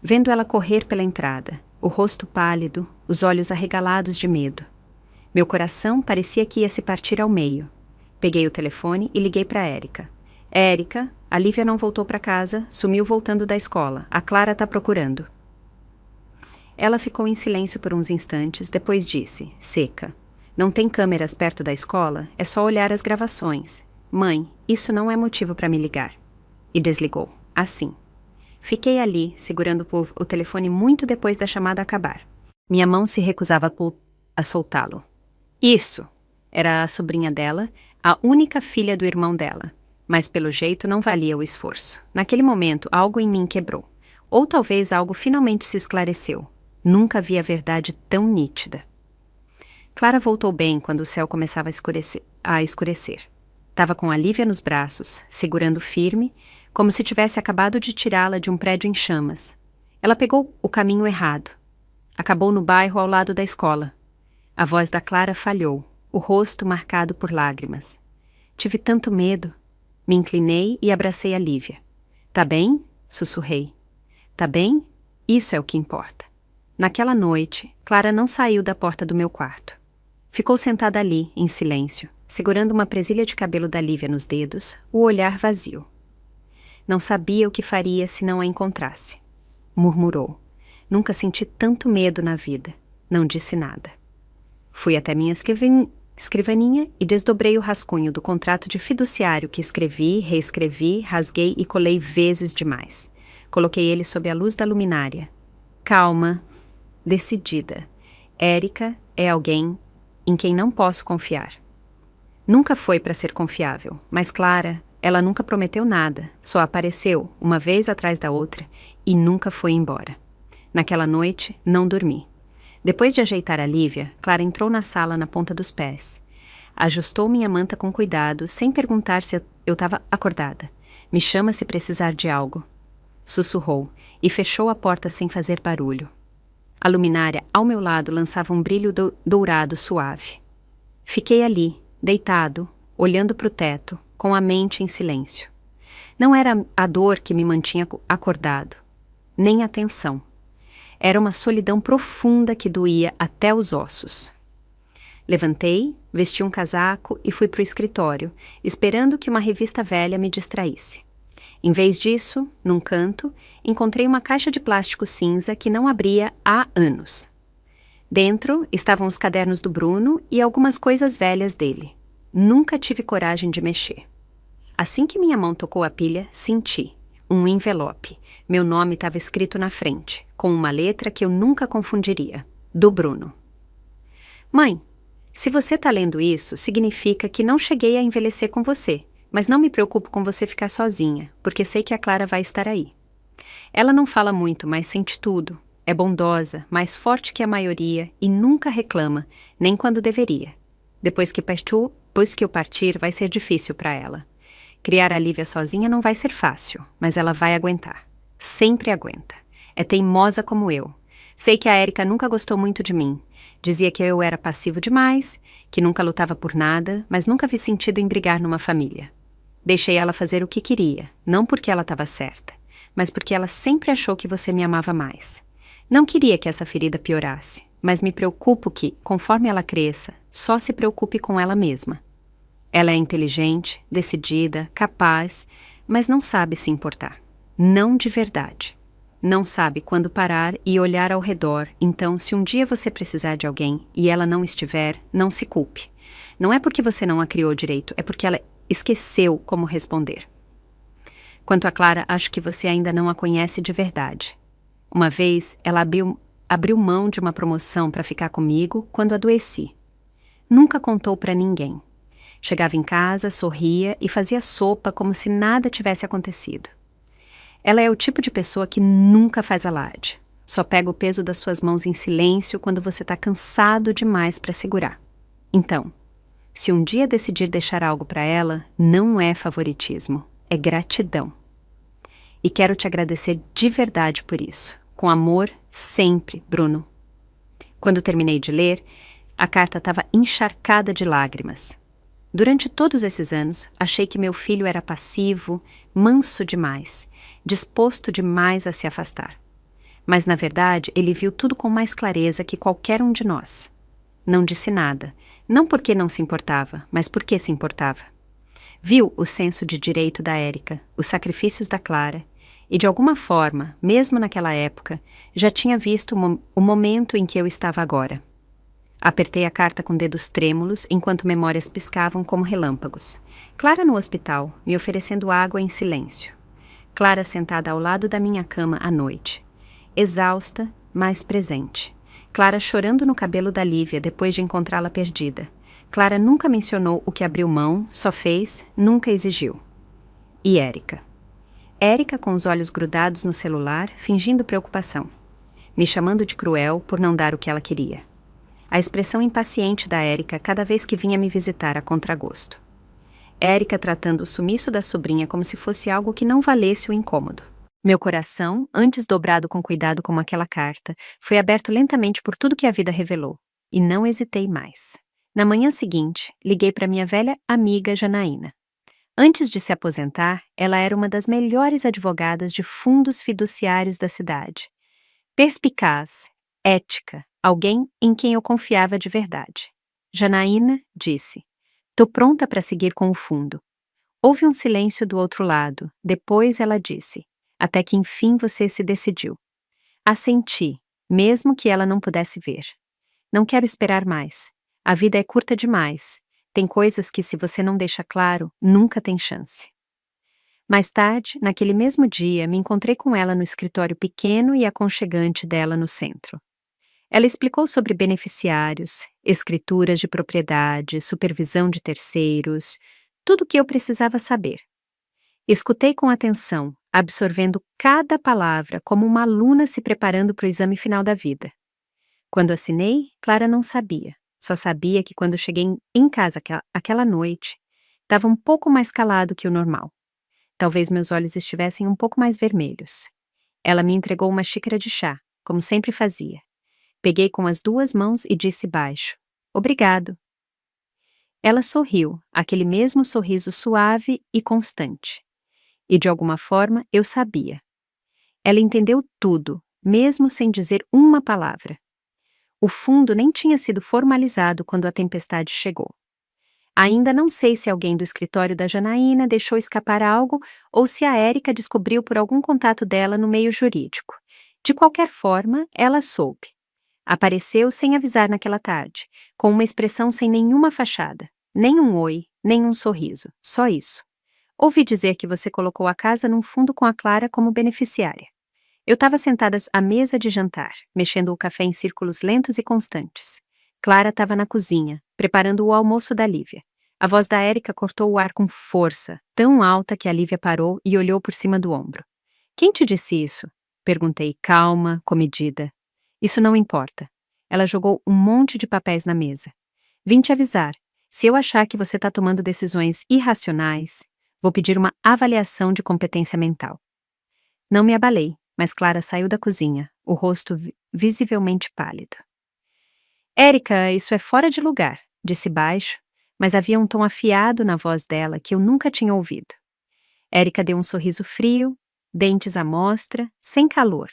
vendo ela correr pela entrada, o rosto pálido, os olhos arregalados de medo. Meu coração parecia que ia se partir ao meio. Peguei o telefone e liguei para Érica. Érica, a Lívia não voltou para casa, sumiu voltando da escola. A Clara tá procurando. Ela ficou em silêncio por uns instantes, depois disse, seca. Não tem câmeras perto da escola? É só olhar as gravações. Mãe, isso não é motivo para me ligar. E desligou. Assim. Fiquei ali, segurando o telefone muito depois da chamada acabar. Minha mão se recusava a soltá-lo. Isso! Era a sobrinha dela, a única filha do irmão dela. Mas pelo jeito não valia o esforço. Naquele momento, algo em mim quebrou. Ou talvez algo finalmente se esclareceu. Nunca vi a verdade tão nítida. Clara voltou bem quando o céu começava a escurecer. Estava com a Lívia nos braços, segurando firme, como se tivesse acabado de tirá-la de um prédio em chamas. Ela pegou o caminho errado. Acabou no bairro ao lado da escola. A voz da Clara falhou, o rosto marcado por lágrimas. Tive tanto medo. Me inclinei e abracei a Lívia. Tá bem? Sussurrei. Tá bem? Isso é o que importa. Naquela noite, Clara não saiu da porta do meu quarto. Ficou sentada ali, em silêncio, segurando uma presilha de cabelo da Lívia nos dedos, o olhar vazio. Não sabia o que faria se não a encontrasse. Murmurou. Nunca senti tanto medo na vida. Não disse nada. Fui até minha escrivaninha e desdobrei o rascunho do contrato de fiduciário que escrevi, reescrevi, rasguei e colei vezes demais. Coloquei ele sob a luz da luminária. Calma, decidida. Érica é alguém em quem não posso confiar. Nunca foi para ser confiável, mas Clara, ela nunca prometeu nada, só apareceu, uma vez atrás da outra, e nunca foi embora. Naquela noite, não dormi. Depois de ajeitar a Lívia, Clara entrou na sala na ponta dos pés. Ajustou minha manta com cuidado, sem perguntar se eu estava acordada. Me chama se precisar de algo. Sussurrou e fechou a porta sem fazer barulho. A luminária ao meu lado lançava um brilho dourado suave. Fiquei ali, deitado, olhando para o teto, com a mente em silêncio. Não era a dor que me mantinha acordado, nem a tensão. Era uma solidão profunda que doía até os ossos. Levantei, vesti um casaco e fui para o escritório, esperando que uma revista velha me distraísse. Em vez disso, num canto, encontrei uma caixa de plástico cinza que não abria há anos. Dentro estavam os cadernos do Bruno e algumas coisas velhas dele. Nunca tive coragem de mexer. Assim que minha mão tocou a pilha, senti um envelope. Meu nome estava escrito na frente, com uma letra que eu nunca confundiria, do Bruno. Mãe, se você está lendo isso, significa que não cheguei a envelhecer com você, mas não me preocupo com você ficar sozinha, porque sei que a Clara vai estar aí. Ela não fala muito, mas sente tudo. É bondosa, mais forte que a maioria e nunca reclama, nem quando deveria. Depois que eu partir, vai ser difícil para ela. Criar a Lívia sozinha não vai ser fácil, mas ela vai aguentar. Sempre aguenta. É teimosa como eu. Sei que a Érica nunca gostou muito de mim. Dizia que eu era passivo demais, que nunca lutava por nada, mas nunca vi sentido em brigar numa família. Deixei ela fazer o que queria, não porque ela estava certa, mas porque ela sempre achou que você me amava mais. Não queria que essa ferida piorasse, mas me preocupo que, conforme ela cresça, só se preocupe com ela mesma. Ela é inteligente, decidida, capaz, mas não sabe se importar. Não de verdade. Não sabe quando parar e olhar ao redor, então se um dia você precisar de alguém e ela não estiver, não se culpe. Não é porque você não a criou direito, é porque ela esqueceu como responder. Quanto a Clara, acho que você ainda não a conhece de verdade. Uma vez, ela abriu mão de uma promoção para ficar comigo quando adoeci. Nunca contou para ninguém. Chegava em casa, sorria e fazia sopa como se nada tivesse acontecido. Ela é o tipo de pessoa que nunca faz alarde. Só pega o peso das suas mãos em silêncio quando você está cansado demais para segurar. Então, se um dia decidir deixar algo para ela, não é favoritismo, é gratidão. E quero te agradecer de verdade por isso. Com amor, sempre, Bruno. Quando terminei de ler, a carta estava encharcada de lágrimas. Durante todos esses anos, achei que meu filho era passivo, manso demais, disposto demais a se afastar. Mas, na verdade, ele viu tudo com mais clareza que qualquer um de nós. Não disse nada, não porque não se importava, mas porque se importava. Viu o senso de direito da Érica, os sacrifícios da Clara, e de alguma forma, mesmo naquela época, já tinha visto o momento em que eu estava agora. Apertei a carta com dedos trêmulos enquanto memórias piscavam como relâmpagos. Clara no hospital, me oferecendo água em silêncio. Clara sentada ao lado da minha cama à noite. Exausta, mas presente. Clara chorando no cabelo da Lívia depois de encontrá-la perdida. Clara nunca mencionou o que abriu mão, só fez, nunca exigiu. E Érica. Érica com os olhos grudados no celular, fingindo preocupação. Me chamando de cruel por não dar o que ela queria. A expressão impaciente da Érica cada vez que vinha me visitar a contragosto. Érica tratando o sumiço da sobrinha como se fosse algo que não valesse o incômodo. Meu coração, antes dobrado com cuidado como aquela carta, foi aberto lentamente por tudo que a vida revelou. E não hesitei mais. Na manhã seguinte, liguei para minha velha amiga Janaína. Antes de se aposentar, ela era uma das melhores advogadas de fundos fiduciários da cidade. Perspicaz, ética, alguém em quem eu confiava de verdade. Janaína disse: "Tô pronta para seguir com o fundo." Houve um silêncio do outro lado. Depois ela disse: "Até que enfim você se decidiu." Assenti, mesmo que ela não pudesse ver. Não quero esperar mais. A vida é curta demais. Tem coisas que, se você não deixa claro, nunca tem chance. Mais tarde, naquele mesmo dia, me encontrei com ela no escritório pequeno e aconchegante dela no centro. Ela explicou sobre beneficiários, escrituras de propriedade, supervisão de terceiros, tudo o que eu precisava saber. Escutei com atenção, absorvendo cada palavra como uma aluna se preparando para o exame final da vida. Quando assinei, Clara não sabia. Só sabia que quando cheguei em casa aquela noite, estava um pouco mais calado que o normal. Talvez meus olhos estivessem um pouco mais vermelhos. Ela me entregou uma xícara de chá, como sempre fazia. Peguei com as duas mãos e disse baixo: "Obrigado." Ela sorriu, aquele mesmo sorriso suave e constante. E de alguma forma eu sabia. Ela entendeu tudo, mesmo sem dizer uma palavra. O fundo nem tinha sido formalizado quando a tempestade chegou. Ainda não sei se alguém do escritório da Janaína deixou escapar algo ou se a Érica descobriu por algum contato dela no meio jurídico. De qualquer forma, ela soube. Apareceu sem avisar naquela tarde, com uma expressão sem nenhuma fachada. Nem um oi, nem um sorriso, só isso. "Ouvi dizer que você colocou a casa num fundo com a Clara como beneficiária." Eu estava sentada à mesa de jantar, mexendo o café em círculos lentos e constantes. Clara estava na cozinha, preparando o almoço da Lívia. A voz da Érica cortou o ar com força, tão alta que a Lívia parou e olhou por cima do ombro. "Quem te disse isso?" Perguntei, calma, comedida. "Isso não importa." Ela jogou um monte de papéis na mesa. "Vim te avisar. Se eu achar que você está tomando decisões irracionais, vou pedir uma avaliação de competência mental." Não me abalei. mas Clara saiu da cozinha, o rosto visivelmente pálido. Érica, isso é fora de lugar, disse baixo, mas havia um tom afiado na voz dela que eu nunca tinha ouvido. Érica deu um sorriso frio, dentes à mostra, sem calor.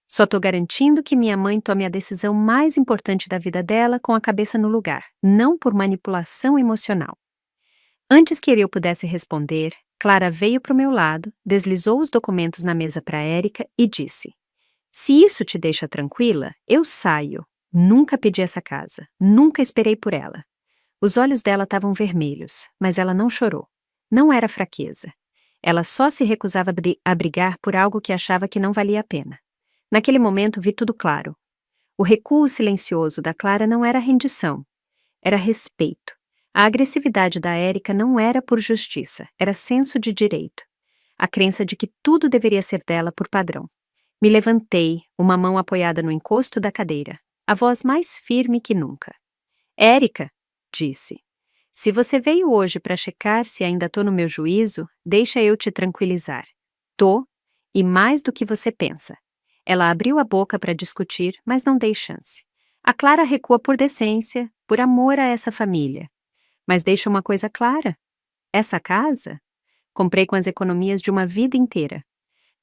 Só tô garantindo que minha mãe tome a decisão mais importante da vida dela com a cabeça no lugar, não por manipulação emocional. Antes que eu pudesse responder, Clara veio para o meu lado, deslizou os documentos na mesa para Érica e disse: "Se isso te deixa tranquila, eu saio. Nunca pedi essa casa, nunca esperei por ela." Os olhos dela estavam vermelhos, mas ela não chorou. Não era fraqueza. Ela só se recusava a brigar por algo que achava que não valia a pena. Naquele momento vi tudo claro. O recuo silencioso da Clara não era rendição, era respeito. A agressividade da Érica não era por justiça, era senso de direito. A crença de que tudo deveria ser dela por padrão. Me levantei, uma mão apoiada no encosto da cadeira, a voz mais firme que nunca. "Érica", disse, "se você veio hoje para checar se ainda tô no meu juízo, deixa eu te tranquilizar. Tô, e mais do que você pensa." Ela abriu a boca para discutir, mas não dei chance. A Clara recua por decência, por amor a essa família. Mas deixa uma coisa clara. Essa casa, comprei com as economias de uma vida inteira.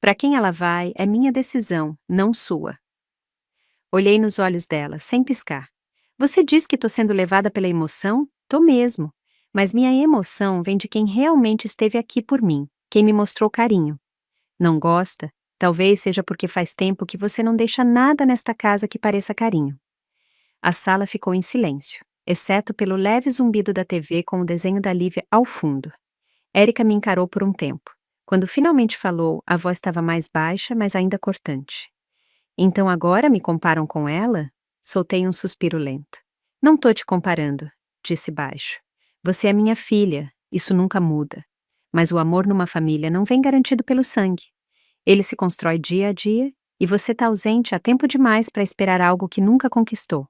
Para quem ela vai, é minha decisão, não sua. Olhei nos olhos dela, sem piscar. Você diz que tô sendo levada pela emoção? Tô mesmo. Mas minha emoção vem de quem realmente esteve aqui por mim, quem me mostrou carinho. Não gosta? Talvez seja porque faz tempo que você não deixa nada nesta casa que pareça carinho. A sala ficou em silêncio, exceto pelo leve zumbido da TV com o desenho da Lívia ao fundo. Érica me encarou por um tempo. Quando finalmente falou, a voz estava mais baixa, mas ainda cortante. "Então agora me comparam com ela?" Soltei um suspiro lento. "Não tô te comparando", disse baixo. "Você é minha filha, isso nunca muda. Mas o amor numa família não vem garantido pelo sangue. Ele se constrói dia a dia, e você tá ausente há tempo demais para esperar algo que nunca conquistou."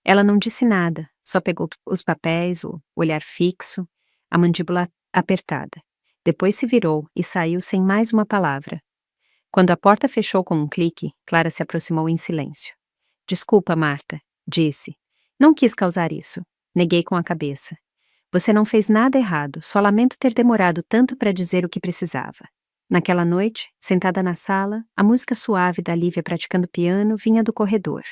Ela não disse nada, só pegou os papéis, o olhar fixo, a mandíbula apertada. Depois se virou e saiu sem mais uma palavra. Quando a porta fechou com um clique, Clara se aproximou em silêncio. "Desculpa, Marta", disse. "Não quis causar isso." Neguei com a cabeça. "Você não fez nada errado, só lamento ter demorado tanto para dizer o que precisava." Naquela noite, sentada na sala, a música suave da Lívia praticando piano vinha do corredor.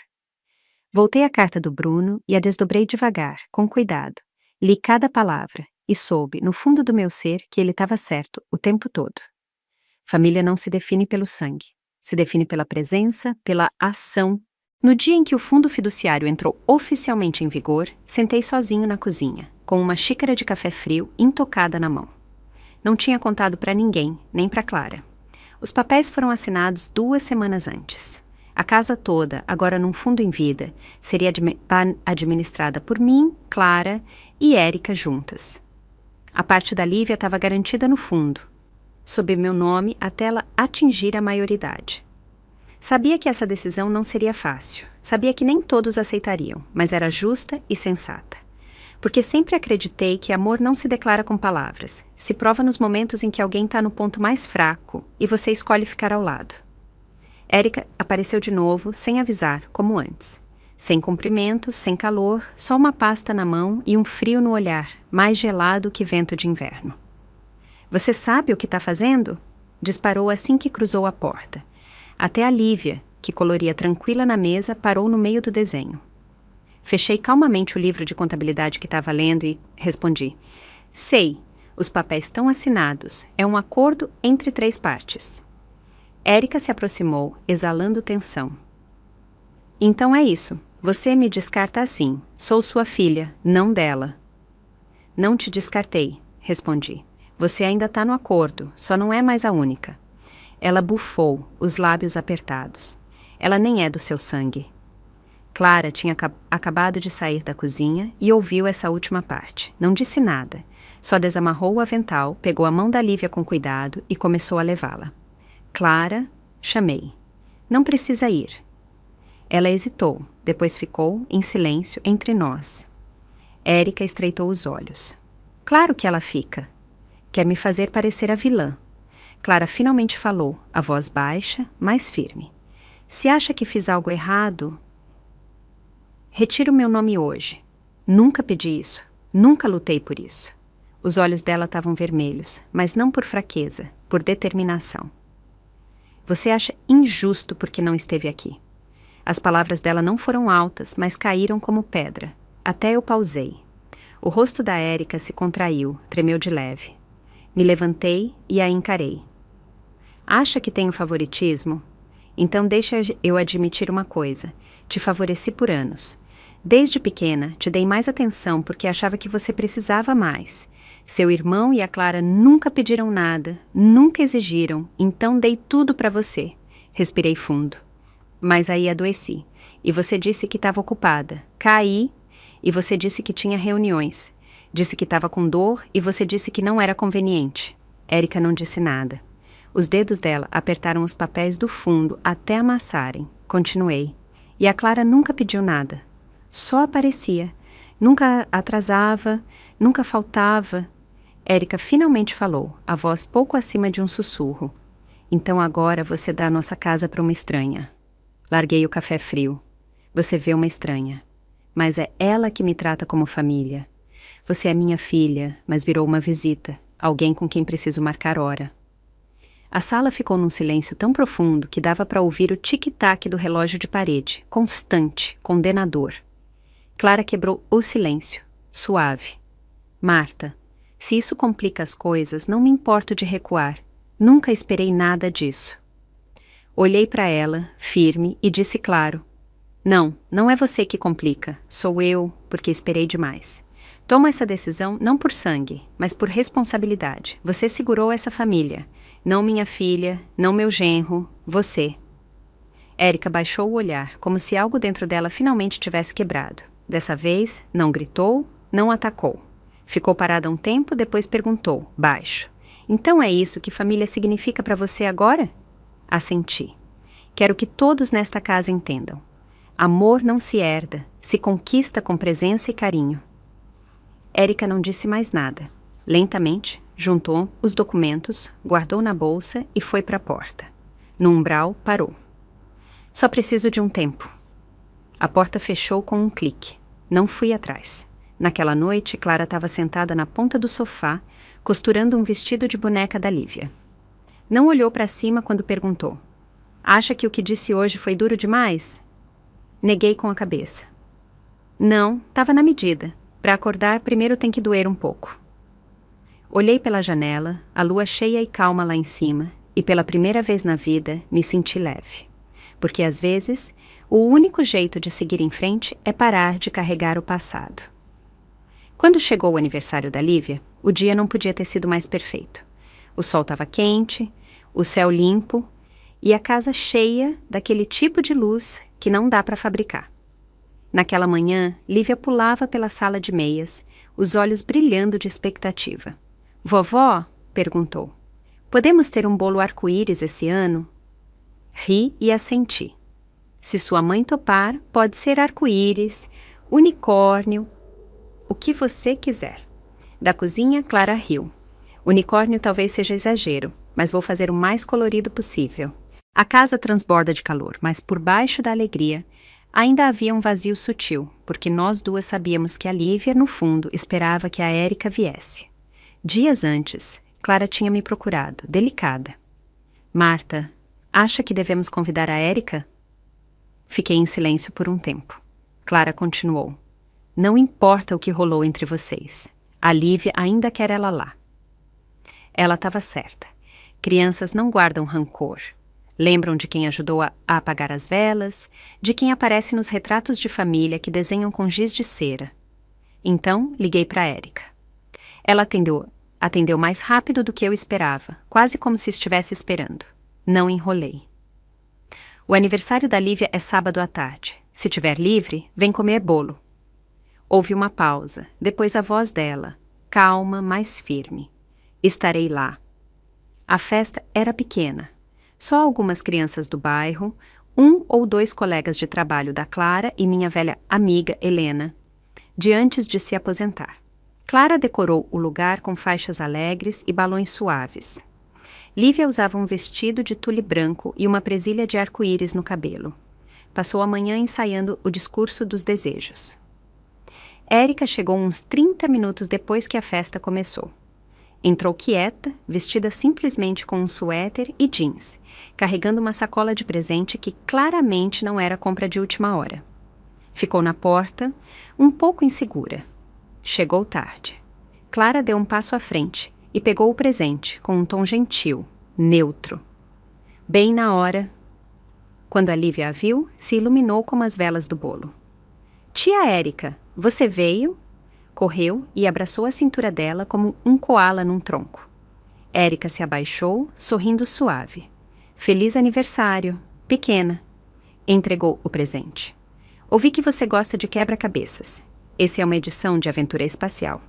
Voltei à carta do Bruno e a desdobrei devagar, com cuidado. Li cada palavra e soube, no fundo do meu ser, que ele estava certo o tempo todo. Família não se define pelo sangue. Se define pela presença, pela ação. No dia em que o fundo fiduciário entrou oficialmente em vigor, sentei sozinho na cozinha, com uma xícara de café frio intocada na mão. Não tinha contado para ninguém, nem para Clara. Os papéis foram assinados 2 semanas antes. A casa toda, agora num fundo em vida, seria administrada por mim, Clara e Érica juntas. A parte da Lívia estava garantida no fundo, sob meu nome até ela atingir a maioridade. Sabia que essa decisão não seria fácil. Sabia que nem todos aceitariam, mas era justa e sensata. Porque sempre acreditei que amor não se declara com palavras, se prova nos momentos em que alguém está no ponto mais fraco e você escolhe ficar ao lado. Érica apareceu de novo, sem avisar, como antes. Sem cumprimento, sem calor, só uma pasta na mão e um frio no olhar, mais gelado que vento de inverno. "Você sabe o que está fazendo?" Disparou assim que cruzou a porta. Até a Lívia, que coloria tranquila na mesa, parou no meio do desenho. Fechei calmamente o livro de contabilidade que estava lendo e respondi: "Sei, os papéis estão assinados. É um acordo entre 3 partes." Érica se aproximou, exalando tensão. "Então é isso. Você me descarta assim. Sou sua filha, não dela." "Não te descartei", respondi. "Você ainda está no acordo, só não é mais a única." Ela bufou, os lábios apertados. "Ela nem é do seu sangue." Clara tinha acabado de sair da cozinha e ouviu essa última parte. Não disse nada. Só desamarrou o avental, pegou a mão da Lívia com cuidado e começou a levá-la. "Clara", chamei. "Não precisa ir." Ela hesitou, depois ficou, em silêncio, entre nós. Érica estreitou os olhos. "Claro que ela fica. Quer me fazer parecer a vilã." Clara finalmente falou, a voz baixa, mais firme. Se acha que fiz algo errado, retiro meu nome hoje. Nunca pedi isso. Nunca lutei por isso. Os olhos dela estavam vermelhos, mas não por fraqueza, por determinação. Você acha injusto porque não esteve aqui. As palavras dela não foram altas, mas caíram como pedra. Até eu pausei. O rosto da Érica se contraiu, tremeu de leve. Me levantei e a encarei. Acha que tenho favoritismo? Então deixa eu admitir uma coisa. Te favoreci por anos. Desde pequena, te dei mais atenção porque achava que você precisava mais. Seu irmão e a Clara nunca pediram nada, nunca exigiram, então dei tudo para você. Respirei fundo. Mas aí adoeci. E você disse que estava ocupada. Caí e você disse que tinha reuniões. Disse que estava com dor e você disse que não era conveniente. Érica não disse nada. Os dedos dela apertaram os papéis do fundo até amassarem. Continuei. E a Clara nunca pediu nada. Só aparecia. Nunca atrasava, nunca faltava. Érica finalmente falou, a voz pouco acima de um sussurro. Então agora você dá a nossa casa para uma estranha. Larguei o café frio. Você vê uma estranha. Mas é ela que me trata como família. Você é minha filha, mas virou uma visita. Alguém com quem preciso marcar hora. A sala ficou num silêncio tão profundo que dava para ouvir o tic-tac do relógio de parede, constante, condenador. Clara quebrou o silêncio, suave. Marta, se isso complica as coisas, não me importo de recuar. Nunca esperei nada disso. Olhei para ela, firme, e disse claro. Não é você que complica, sou eu, porque esperei demais. Tomo essa decisão não por sangue, mas por responsabilidade. Você segurou essa família. Não minha filha, não meu genro, você. Érica baixou o olhar, como se algo dentro dela finalmente tivesse quebrado. Dessa vez, não gritou, não atacou. Ficou parada um tempo, depois perguntou, baixo. Então é isso que família significa para você agora? Assenti. Quero que todos nesta casa entendam. Amor não se herda, se conquista com presença e carinho. Érica não disse mais nada. Lentamente, juntou os documentos, guardou na bolsa e foi para a porta. No umbral, parou. Só preciso de um tempo. A porta fechou com um clique. Não fui atrás. Naquela noite, Clara estava sentada na ponta do sofá, costurando um vestido de boneca da Lívia. Não olhou para cima quando perguntou. Acha que o que disse hoje foi duro demais? Neguei com a cabeça. Não, estava na medida. Para acordar, primeiro tem que doer um pouco. Olhei pela janela, a lua cheia e calma lá em cima, e pela primeira vez na vida me senti leve. Porque às vezes, o único jeito de seguir em frente é parar de carregar o passado. Quando chegou o aniversário da Lívia, o dia não podia ter sido mais perfeito. O sol estava quente, o céu limpo e a casa cheia daquele tipo de luz que não dá para fabricar. Naquela manhã, Lívia pulava pela sala de meias, os olhos brilhando de expectativa. Vovó? Perguntou. Podemos ter um bolo arco-íris esse ano? Ri e assenti. Se sua mãe topar, pode ser arco-íris, unicórnio, o que você quiser. Da cozinha, Clara riu. Unicórnio talvez seja exagero, mas vou fazer o mais colorido possível. A casa transborda de calor, mas por baixo da alegria, ainda havia um vazio sutil, porque nós duas sabíamos que a Lívia, no fundo, esperava que a Érica viesse. Dias antes, Clara tinha me procurado, delicada. Marta, acha que devemos convidar a Érica? Fiquei em silêncio por um tempo. Clara continuou. Não importa o que rolou entre vocês. A Lívia ainda quer ela lá. Ela estava certa. Crianças não guardam rancor. Lembram de quem ajudou a apagar as velas, de quem aparece nos retratos de família que desenham com giz de cera. Então, liguei para a Érica. Ela atendeu mais rápido do que eu esperava, quase como se estivesse esperando. Não enrolei. O aniversário da Lívia é sábado à tarde. Se tiver livre, vem comer bolo. Houve uma pausa, depois a voz dela, calma, mais firme. Estarei lá. A festa era pequena. Só algumas crianças do bairro, 1 ou 2 colegas de trabalho da Clara e minha velha amiga Helena, de antes de se aposentar. Clara decorou o lugar com faixas alegres e balões suaves. Lívia usava um vestido de tule branco e uma presilha de arco-íris no cabelo. Passou a manhã ensaiando o discurso dos desejos. Érica chegou uns 30 minutos depois que a festa começou. Entrou quieta, vestida simplesmente com um suéter e jeans, carregando uma sacola de presente que claramente não era compra de última hora. Ficou na porta, um pouco insegura. Chegou tarde. Clara deu um passo à frente e pegou o presente com um tom gentil, neutro. Bem na hora, quando a Lívia a viu, se iluminou como as velas do bolo. Tia Érica, você veio? Correu e abraçou a cintura dela como um coala num tronco. Érica se abaixou, sorrindo suave. Feliz aniversário, pequena. Entregou o presente. Ouvi que você gosta de quebra-cabeças. Esse é uma edição de aventura espacial.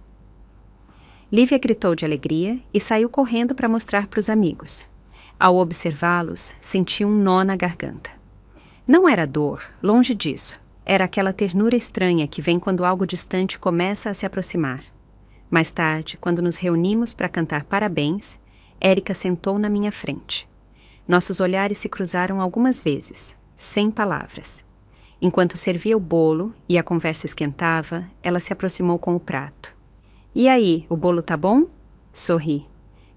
Lívia gritou de alegria e saiu correndo para mostrar para os amigos. Ao observá-los, senti um nó na garganta. Não era dor, longe disso. Era aquela ternura estranha que vem quando algo distante começa a se aproximar. Mais tarde, quando nos reunimos para cantar parabéns, Érica sentou na minha frente. Nossos olhares se cruzaram algumas vezes, sem palavras. Enquanto servia o bolo e a conversa esquentava, ela se aproximou com o prato. E aí, o bolo tá bom? Sorri.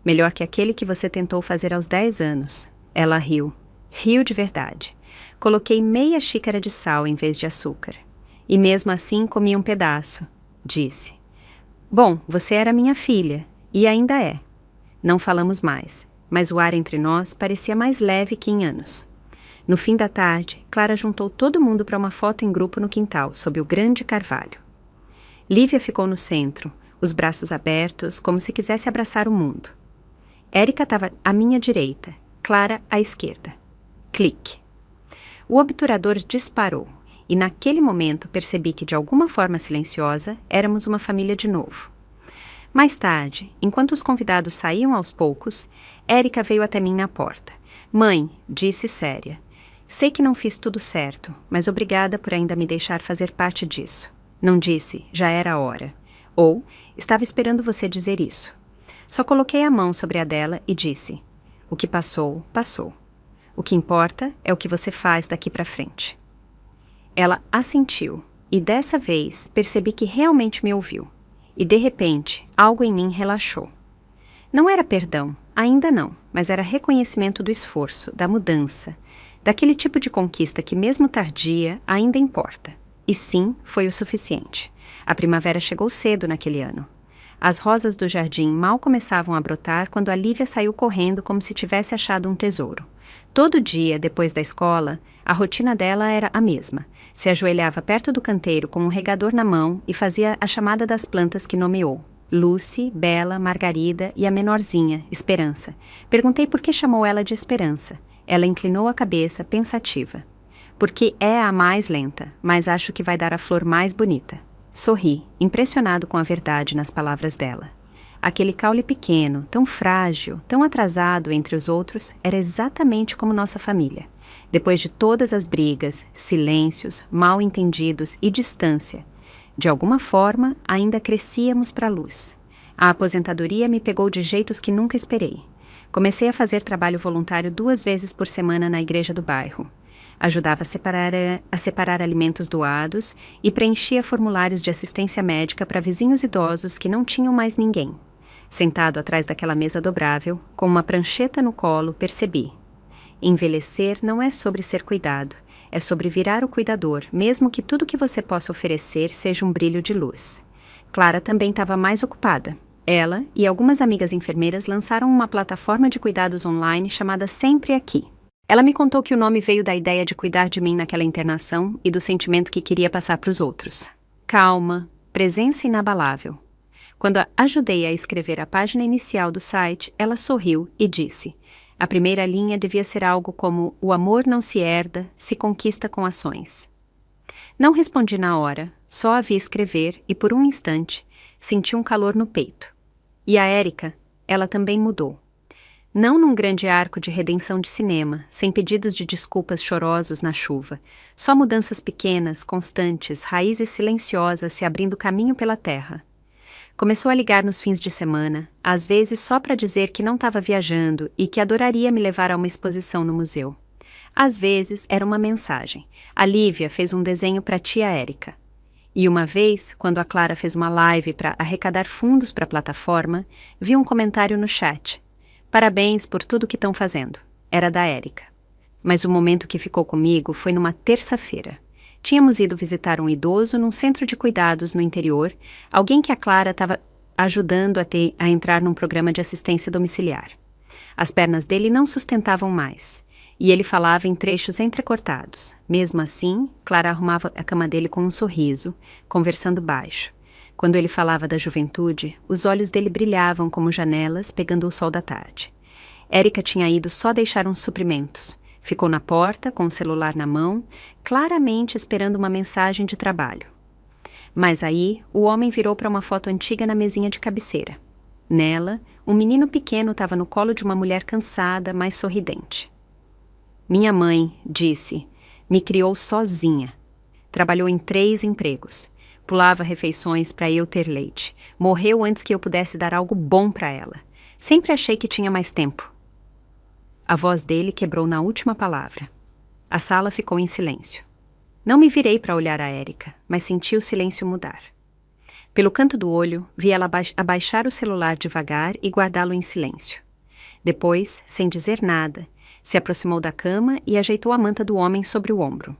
Melhor que aquele que você tentou fazer aos 10 anos. Ela riu. Riu de verdade. Coloquei meia xícara de sal em vez de açúcar. E mesmo assim comi um pedaço, disse. Bom, você era minha filha, e ainda é. Não falamos mais, mas o ar entre nós parecia mais leve que em anos. No fim da tarde, Clara juntou todo mundo para uma foto em grupo no quintal, sob o grande carvalho. Lívia ficou no centro, os braços abertos, como se quisesse abraçar o mundo. Érica estava à minha direita, Clara à esquerda. Clique. O obturador disparou, e naquele momento percebi que, de alguma forma silenciosa, éramos uma família de novo. Mais tarde, enquanto os convidados saíam aos poucos, Érica veio até mim na porta. Mãe, disse séria, sei que não fiz tudo certo, mas obrigada por ainda me deixar fazer parte disso. Não disse, já era a hora. Ou, estava esperando você dizer isso. Só coloquei a mão sobre a dela e disse, o que passou, passou. O que importa é o que você faz daqui para frente. Ela assentiu, e dessa vez percebi que realmente me ouviu. E de repente, algo em mim relaxou. Não era perdão, ainda não, mas era reconhecimento do esforço, da mudança, daquele tipo de conquista que, mesmo tardia, ainda importa. E sim, foi o suficiente. A primavera chegou cedo naquele ano. As rosas do jardim mal começavam a brotar quando a Lívia saiu correndo como se tivesse achado um tesouro. Todo dia, depois da escola, a rotina dela era a mesma. Se ajoelhava perto do canteiro com um regador na mão e fazia a chamada das plantas que nomeou. Lucy, Bela, Margarida e a menorzinha, Esperança. Perguntei por que chamou ela de Esperança. Ela inclinou a cabeça, pensativa. Porque é a mais lenta, mas acho que vai dar a flor mais bonita. Sorri, impressionado com a verdade nas palavras dela. Aquele caule pequeno, tão frágil, tão atrasado entre os outros, era exatamente como nossa família. Depois de todas as brigas, silêncios, mal-entendidos e distância, de alguma forma, ainda crescíamos para a luz. A aposentadoria me pegou de jeitos que nunca esperei. Comecei a fazer trabalho voluntário 2 vezes por semana na igreja do bairro. Ajudava a separar alimentos doados e preenchia formulários de assistência médica para vizinhos idosos que não tinham mais ninguém. Sentado atrás daquela mesa dobrável, com uma prancheta no colo, percebi. Envelhecer não é sobre ser cuidado, é sobre virar o cuidador, mesmo que tudo que você possa oferecer seja um brilho de luz. Clara também estava mais ocupada. Ela e algumas amigas enfermeiras lançaram uma plataforma de cuidados online chamada Sempre Aqui. Ela me contou que o nome veio da ideia de cuidar de mim naquela internação e do sentimento que queria passar para os outros. Calma, presença inabalável. Quando a ajudei a escrever a página inicial do site, ela sorriu e disse: a primeira linha devia ser algo como o amor não se herda, se conquista com ações. Não respondi na hora, só a vi escrever e por um instante senti um calor no peito. E a Érica, ela também mudou. Não num grande arco de redenção de cinema, sem pedidos de desculpas chorosos na chuva, só mudanças pequenas, constantes, raízes silenciosas se abrindo caminho pela terra. Começou a ligar nos fins de semana, às vezes só para dizer que não estava viajando e que adoraria me levar a uma exposição no museu. Às vezes era uma mensagem. A Lívia fez um desenho para a tia Érica. E uma vez, quando a Clara fez uma live para arrecadar fundos para a plataforma, vi um comentário no chat. Parabéns por tudo que estão fazendo. Era da Érica. Mas o momento que ficou comigo foi numa terça-feira. Tínhamos ido visitar um idoso num centro de cuidados no interior, alguém que a Clara estava ajudando a entrar num programa de assistência domiciliar. As pernas dele não sustentavam mais, e ele falava em trechos entrecortados. Mesmo assim, Clara arrumava a cama dele com um sorriso, conversando baixo. Quando ele falava da juventude, os olhos dele brilhavam como janelas pegando o sol da tarde. Érica tinha ido só deixar uns suprimentos. Ficou na porta, com o celular na mão, claramente esperando uma mensagem de trabalho. Mas aí, o homem virou para uma foto antiga na mesinha de cabeceira. Nela, um menino pequeno estava no colo de uma mulher cansada, mas sorridente. Minha mãe, disse, me criou sozinha. Trabalhou em 3 empregos. Pulava refeições para eu ter leite. Morreu antes que eu pudesse dar algo bom para ela. Sempre achei que tinha mais tempo. A voz dele quebrou na última palavra. A sala ficou em silêncio. Não me virei para olhar a Érica, mas senti o silêncio mudar. Pelo canto do olho, vi ela abaixar o celular devagar e guardá-lo em silêncio. Depois, sem dizer nada, se aproximou da cama e ajeitou a manta do homem sobre o ombro.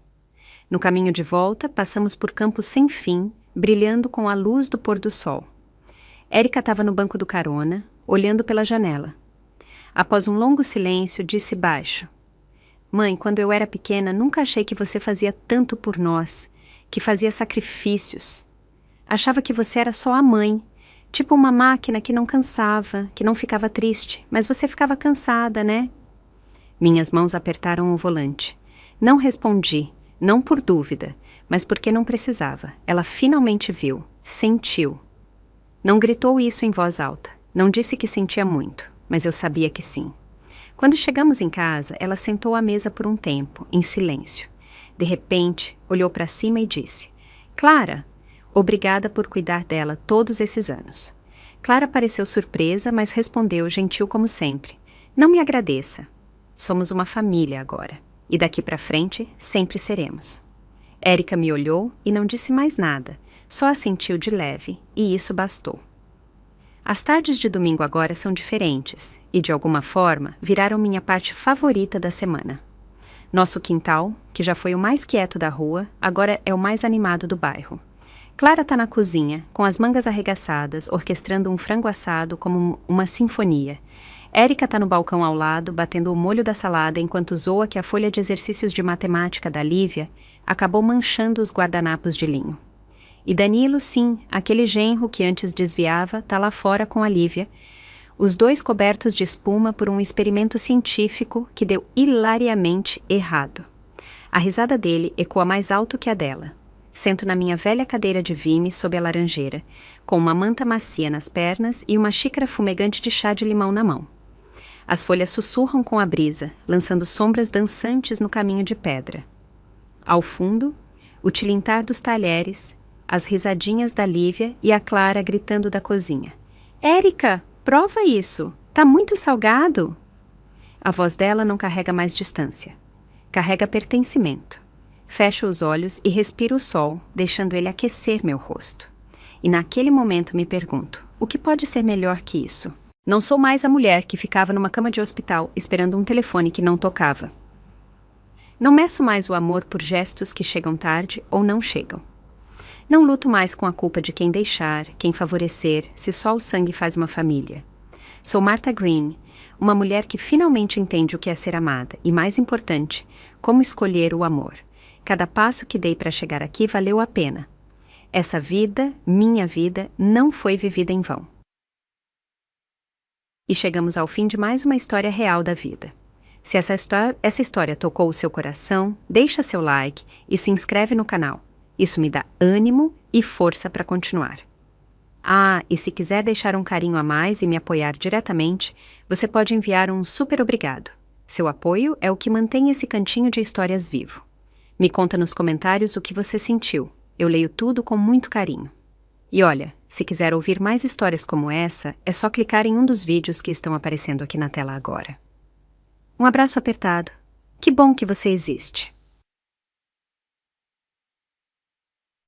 No caminho de volta, passamos por campos sem fim, brilhando com a luz do pôr do sol. Érica estava no banco do carona, olhando pela janela. Após um longo silêncio, disse baixo. Mãe, quando eu era pequena, nunca achei que você fazia tanto por nós, que fazia sacrifícios. Achava que você era só a mãe, tipo uma máquina que não cansava, que não ficava triste, mas você ficava cansada, né? Minhas mãos apertaram o volante. Não respondi, não por dúvida, mas porque não precisava. Ela finalmente viu, sentiu. Não gritou isso em voz alta, não disse que sentia muito. Mas eu sabia que sim. Quando chegamos em casa, ela sentou à mesa por um tempo, em silêncio. De repente, olhou para cima e disse, Clara, obrigada por cuidar dela todos esses anos. Clara pareceu surpresa, mas respondeu gentil como sempre. Não me agradeça. Somos uma família agora. E daqui para frente, sempre seremos. Érica me olhou e não disse mais nada, só assentiu de leve, e isso bastou. As tardes de domingo agora são diferentes e, de alguma forma, viraram minha parte favorita da semana. Nosso quintal, que já foi o mais quieto da rua, agora é o mais animado do bairro. Clara está na cozinha, com as mangas arregaçadas, orquestrando um frango assado como uma sinfonia. Érica está no balcão ao lado, batendo o molho da salada enquanto zoa que a folha de exercícios de matemática da Lívia acabou manchando os guardanapos de linho. E Danilo, sim, aquele genro que antes desviava, tá lá fora com a Lívia, os dois cobertos de espuma por um experimento científico que deu hilariamente errado. A risada dele ecoa mais alto que a dela. Sento na minha velha cadeira de vime sob a laranjeira, com uma manta macia nas pernas e uma xícara fumegante de chá de limão na mão. As folhas sussurram com a brisa, lançando sombras dançantes no caminho de pedra. Ao fundo, o tilintar dos talheres, as risadinhas da Lívia e a Clara gritando da cozinha. Érica, prova isso! Tá muito salgado! A voz dela não carrega mais distância. Carrega pertencimento. Fecho os olhos e respiro o sol, deixando ele aquecer meu rosto. E naquele momento me pergunto, o que pode ser melhor que isso? Não sou mais a mulher que ficava numa cama de hospital esperando um telefone que não tocava. Não meço mais o amor por gestos que chegam tarde ou não chegam. Não luto mais com a culpa de quem deixar, quem favorecer, se só o sangue faz uma família. Sou Martha Green, uma mulher que finalmente entende o que é ser amada e, mais importante, como escolher o amor. Cada passo que dei para chegar aqui valeu a pena. Essa vida, minha vida, não foi vivida em vão. E chegamos ao fim de mais uma história real da vida. Se essa história tocou o seu coração, deixa seu like e se inscreve no canal. Isso me dá ânimo e força para continuar. Ah, e se quiser deixar um carinho a mais e me apoiar diretamente, você pode enviar um super obrigado. Seu apoio é o que mantém esse cantinho de histórias vivo. Me conta nos comentários o que você sentiu. Eu leio tudo com muito carinho. E olha, se quiser ouvir mais histórias como essa, é só clicar em um dos vídeos que estão aparecendo aqui na tela agora. Um abraço apertado. Que bom que você existe!